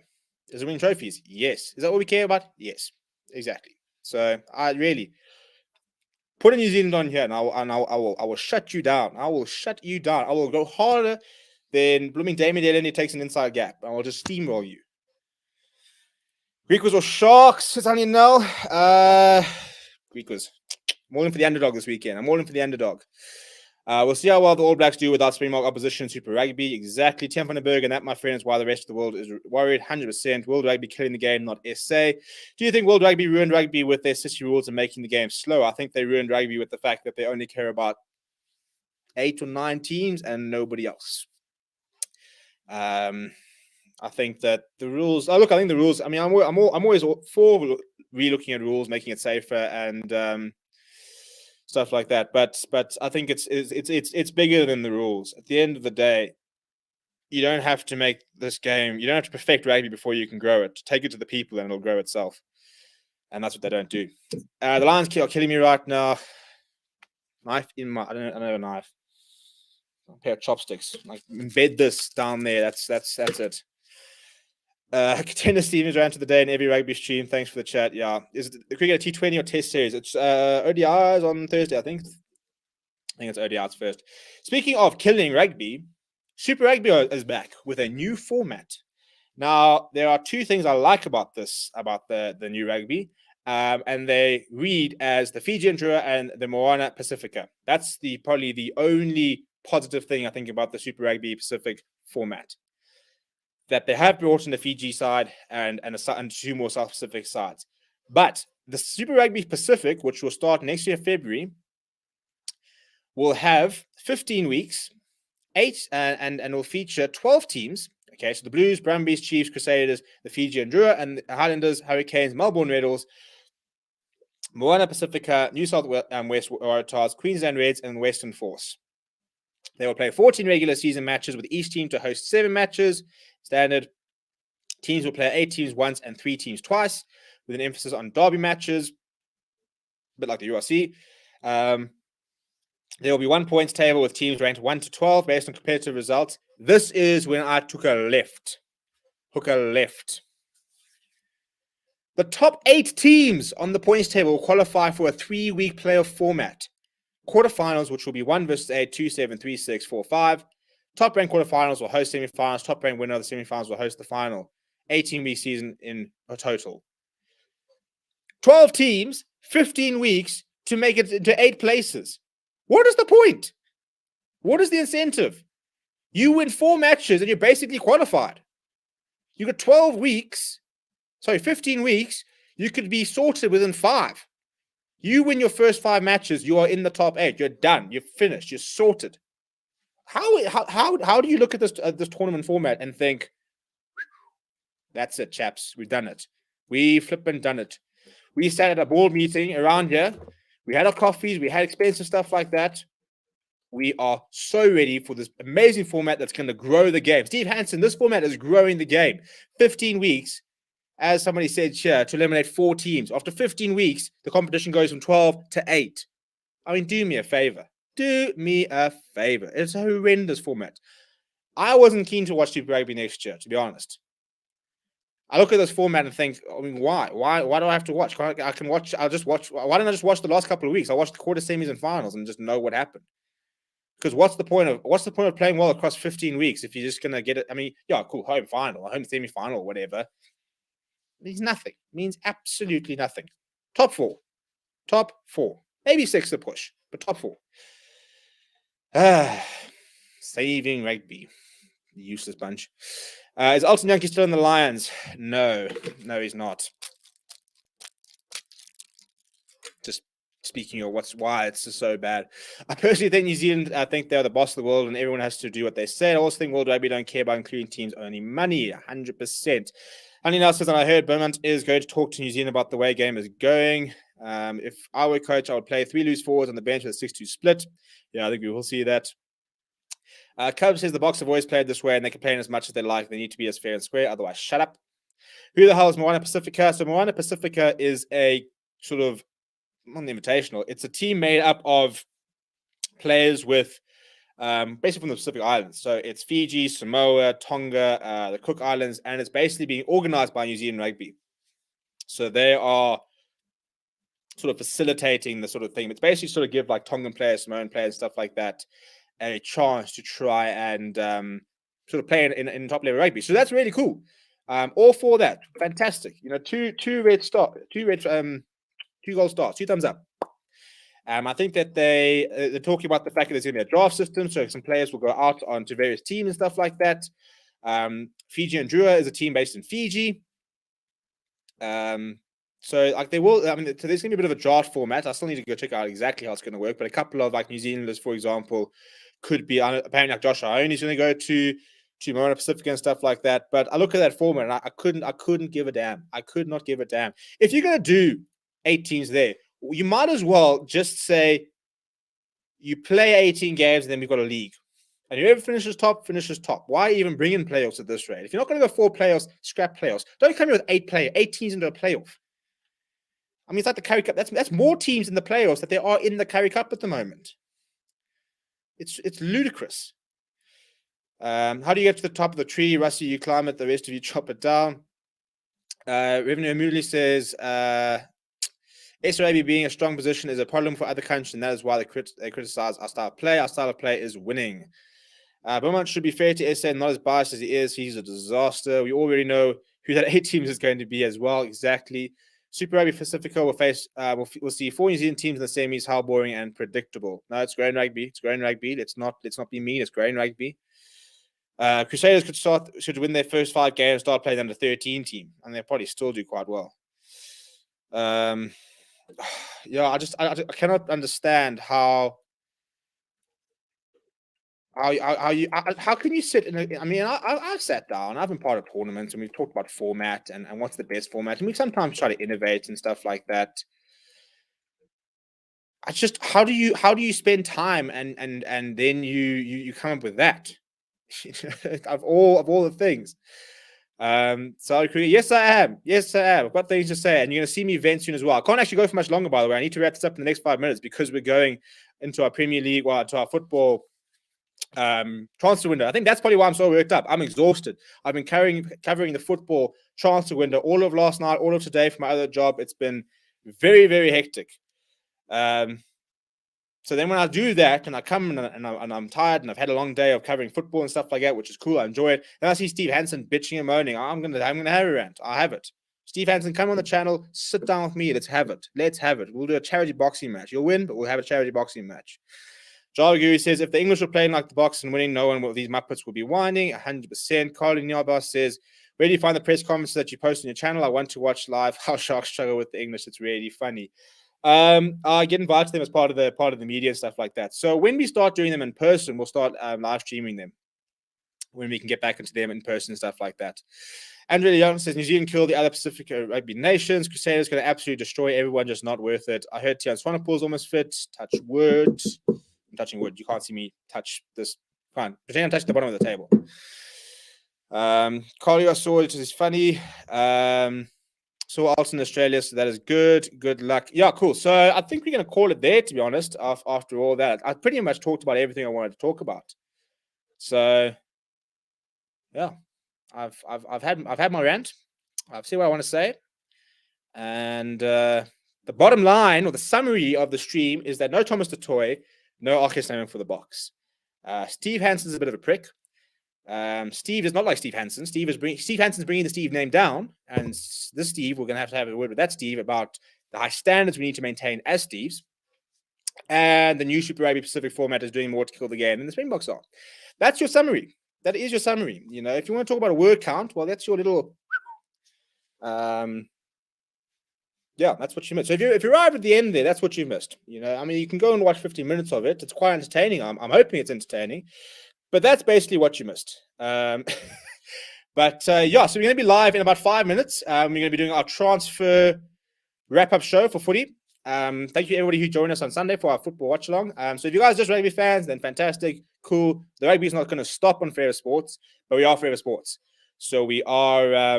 Does it win trophies? Yes. Is that what we care about? Yes. Exactly. So, I really put a New Zealand on here, and I will shut you down. I will shut you down. I will go harder than blooming Damien Delaney takes an inside gap. I will just steamroll you. Greek was or Sharks, it's only no. Greek was. I'm all in for the underdog this weekend. I'm all in for the underdog. We'll see how well the All Blacks do without Springbok opposition in Super Rugby. Exactly. Tim van den Berg, and that, my friend, is why the rest of the world is worried. 100%. World Rugby killing the game, not SA. Do you think World Rugby ruined rugby with their city rules and making the game slow? I think they ruined rugby with the fact that they only care about 8 or 9 teams and nobody else. I think that the rules. I think the rules. I mean, I'm always for re-looking at rules, making it safer and stuff like that. But I think it's bigger than the rules. At the end of the day, you don't have to make this game. You don't have to perfect rugby before you can grow it. Take it to the people, and it'll grow itself. And that's what they don't do. The Lions are killing me right now. Knife in my. I don't have a knife. A pair of chopsticks. Like embed this down there. That's it. Contender Stevens ran to the day in every rugby stream. Thanks for the chat. Yeah, is it the cricket a T20 or Test series? It's ODIs on Thursday, I think. I think it's ODIs first. Speaking of killing rugby, Super Rugby is back with a new format. Now, there are 2 things I like about this, about the new rugby, and they read as the Fiji Endura and the Moana Pacifica. That's probably the only positive thing I think about the Super Rugby Pacific format. That they have brought in the Fiji side and 2 more South Pacific sides. But the Super Rugby Pacific, which will start next year, February, will have 15 weeks, 8, and will feature 12 teams. Okay, so the Blues, Brumbies, Chiefs, Crusaders, the Fiji Endura, and the Highlanders, Hurricanes, Melbourne Rebels, Moana Pacifica, New South West Waratahs, Queensland Reds, and Western Force. They will play 14 regular season matches with each team to host 7 matches. Standard teams will play 8 teams once and 3 teams twice, with an emphasis on derby matches, a bit like the URC. There will be 1 points table with teams ranked 1 to 12 based on competitive results. This is when I took a left. The top 8 teams on the points table will qualify for a 3-week playoff format. Quarterfinals, which will be 1 versus 8, 2, 7, 3, 6, 4, 5. Top ranked quarterfinals will host semifinals. Top ranked winner of the semifinals will host the final. 18-week season in a total. 12 teams, 15 weeks to make it into 8 places. What is the point? What is the incentive? You win 4 matches and you're basically qualified. You got 15 weeks. You could be sorted within 5. You win your first 5 matches, you are in the top 8. You're done. You're finished. You're sorted. How do you look at this tournament format and think, that's it, chaps. We've done it. We flippin' done it. We sat at a board meeting around here. We had our coffees. We had expensive stuff like that. We are so ready for this amazing format that's going to grow the game. Steve Hansen, this format is growing the game. 15 weeks, as somebody said here, to eliminate 4 teams. After 15 weeks, the competition goes from 12 to 8. I mean, do me a favor. Do me a favor. It's a horrendous format. I wasn't keen to watch Super Rugby next year, to be honest. I look at this format and think, I mean, why? Why do I have to watch? I can watch. I'll just watch. Why don't I just watch the last couple of weeks? I'll watch the quarter semis and finals and just know what happened. Because what's the point of playing well across 15 weeks if you're just gonna get it? I mean, yeah, cool, home final, home semi-final, whatever. It means nothing. It means absolutely nothing. Top 4, maybe 6 a push, but top 4. Saving rugby, the useless bunch. Is Alton Yankee still in the Lions? No, he's not. Just speaking of why it's just so bad. I personally think New Zealand, I think they're the boss of the world and everyone has to do what they say. I also think World Rugby don't care about including teams earning money, 100%. Honey now says, and I heard Beaumont is going to talk to New Zealand about the way game is going. If I were coach, I would play 3 loose forwards on the bench with a 6-2 split. Yeah, I think we will see that. Cub says the Boks have always played this way and they complain as much as they like. They need to be as fair and square. Otherwise, shut up. Who the hell is Moana Pacifica? So Moana Pacifica is a sort of, not the invitational, it's a team made up of players with basically from the Pacific Islands. So it's Fiji, Samoa, Tonga, the Cook Islands, and it's basically being organized by New Zealand Rugby. So they are sort of facilitating the sort of thing. It's basically sort of give like Tongan players, Samoan players, stuff like that, a chance to try and sort of play in top level rugby. So that's really cool. All for that. Fantastic. You know, two gold stars, 2 thumbs up. I think that they're talking about the fact that there's going to be a draft system, so some players will go out onto various teams and stuff like that. Fiji and Drua is a team based in Fiji. So like they will, I mean, so there's going to be a bit of a draft format. I still need to go check out exactly how it's going to work, but a couple of like New Zealanders, for example, could be apparently like Josh Ione is going to go to Moana Pacific and stuff like that. But I look at that format and I couldn't give a damn. I could not give a damn. If you're going to do 8 teams there, you might as well just say you play 18 games and then we've got a league. And whoever finishes top, finishes top. Why even bring in playoffs at this rate? If you're not going to go 4 playoffs, scrap playoffs. Don't come here with 8 teams into a playoff. I mean, it's like the Currie Cup. That's more teams in the playoffs that there are in the Currie Cup at the moment. It's ludicrous. How do you get to the top of the tree? Rusty, you climb it. The rest of you chop it down. Revenue Amuli says, SRAB being a strong position is a problem for other countries, and that is why they criticize our style of play. Our style of play is winning. Beaumont should be fair to SA, not as biased as he is. He's a disaster. We already know who that 8 teams is going to be as well. Exactly. Super Rugby Pacifica will face. We'll see 4 New Zealand teams in the semis. How boring and predictable. No, it's growing rugby. It's growing rugby. Let's not be mean. It's growing rugby. Crusaders should win their first 5 games, start playing under 13 team, and they'll probably still do quite well. Yeah, I cannot understand how can you sit in a, I mean, I've sat down, I've been part of tournaments and we've talked about format and what's the best format, and we sometimes try to innovate and stuff like that. I just, how do you spend time and then you come up with that of all the things. So yes, I am. I've got things to say, and you're going to see me vent soon as well. I can't actually go for much longer, by the way. I need to wrap this up in the next 5 minutes because we're going into our Premier League, to our football transfer window. I think that's probably why I'm so worked up. I'm exhausted. I've been covering the football transfer window all of last night, all of today for my other job. It's been very, very hectic. So then when I do that and I come and I'm tired and I've had a long day of covering football and stuff like that, which is cool, I enjoy it. Then I see Steve Hansen bitching and moaning. I'm gonna have a rant. I'll have it. Steve Hansen, come on the channel, sit down with me. Let's have it. We'll do a charity boxing match. You'll win, but we'll have a charity boxing match. Java Guru says, if the English were playing like the Boks and winning, no one of these Muppets will be whining. 100%. Carly Nyaba says, where do you find the press conferences that you post on your channel? I want to watch live how Sharks struggle with the English. It's really funny. I get invited to them as part of the media and stuff like that. So when we start doing them in person, we'll start live streaming them when we can get back into them in person and stuff like that. Andrew Young says, New Zealand killed the other Pacific rugby nations. Crusaders going to absolutely destroy everyone, just not worth it. I heard Tian Swanepoel's almost fit. Touch wood. I'm touching wood. You can't see me touch this. Fine. Pretend I'm touching the bottom of the table. Carly, saw it is funny. Saw Alton in Australia, so that is good. Good luck. Yeah, cool. So I think we're going to call it there, to be honest, after all that. I pretty much talked about everything I wanted to talk about. So, yeah, I've had my rant. I've said what I want to say. And the bottom line, or the summary of the stream, is that no Thomas Toy, no Arcus naming for the Boks. Steve Hansen's a bit of a prick. Steve is not like Steve Hansen. Steve Hansen's bringing the Steve name down, and this Steve, we're going to have a word with that Steve about the high standards we need to maintain as Steves, and the new Super Rugby Pacific format is doing more to kill the game than the Springboks are. That's your summary. That is your summary. You know, if you want to talk about a word count, well, that's your little, yeah, that's what you missed. So if you arrive at the end there, that's what you missed. You know, I mean, you can go and watch 15 minutes of it. It's quite entertaining. I'm hoping it's entertaining. But that's basically what you missed. Yeah, so we're going to be live in about 5 minutes. We're going to be doing our transfer wrap-up show for footy. Thank you everybody who joined us on Sunday for our football watch along. So if you guys are just rugby fans, then fantastic, cool. The rugby is not going to stop on Forever Sports, but we are Forever Sports. So we are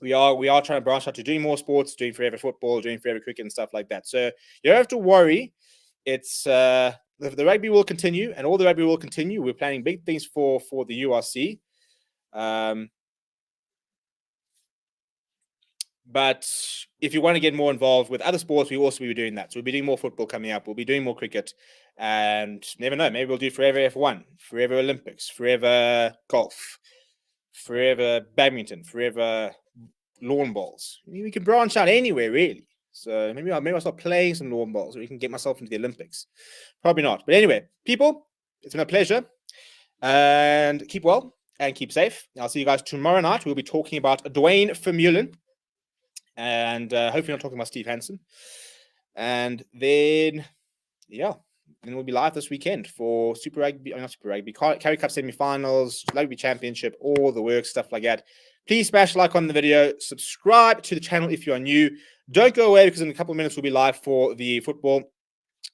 trying to branch out to doing more sports, doing Forever Football, doing Forever Cricket and stuff like that. So you don't have to worry. It's the rugby will continue, and all the rugby will continue. We're planning big things for the URC. But if you want to get more involved with other sports, we also be doing that. So we'll be doing more football coming up. We'll be doing more cricket, and never know, maybe we'll do Forever F1, Forever Olympics, Forever Golf, Forever Badminton, Forever Lawn Bowls. We can branch out anywhere really. So maybe I'll start playing some lawn bowls so we can get myself into the Olympics. Probably not. But anyway, people, it's been a pleasure. And keep well and keep safe. I'll see you guys tomorrow night. We'll be talking about Dwayne Vermeulen. And hopefully not talking about Steve Hansen. And then, yeah, then we'll be live this weekend for Super Rugby, not Super Rugby, Currie Cup semi-finals, Rugby Championship, all the work, stuff like that. Please smash like on the video. Subscribe to the channel if you are new. Don't go away because in a couple of minutes we'll be live for the football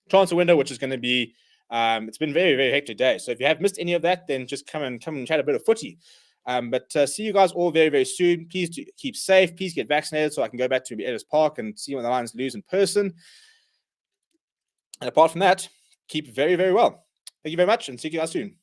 transfer window, which is going to be, it's been very, very hectic day. So if you have missed any of that, then just come and chat a bit of footy. But see you guys all very, very soon. Please do keep safe. Please get vaccinated so I can go back to Ellis Park and see when the Lions lose in person. And apart from that, keep very, very well. Thank you very much and see you guys soon.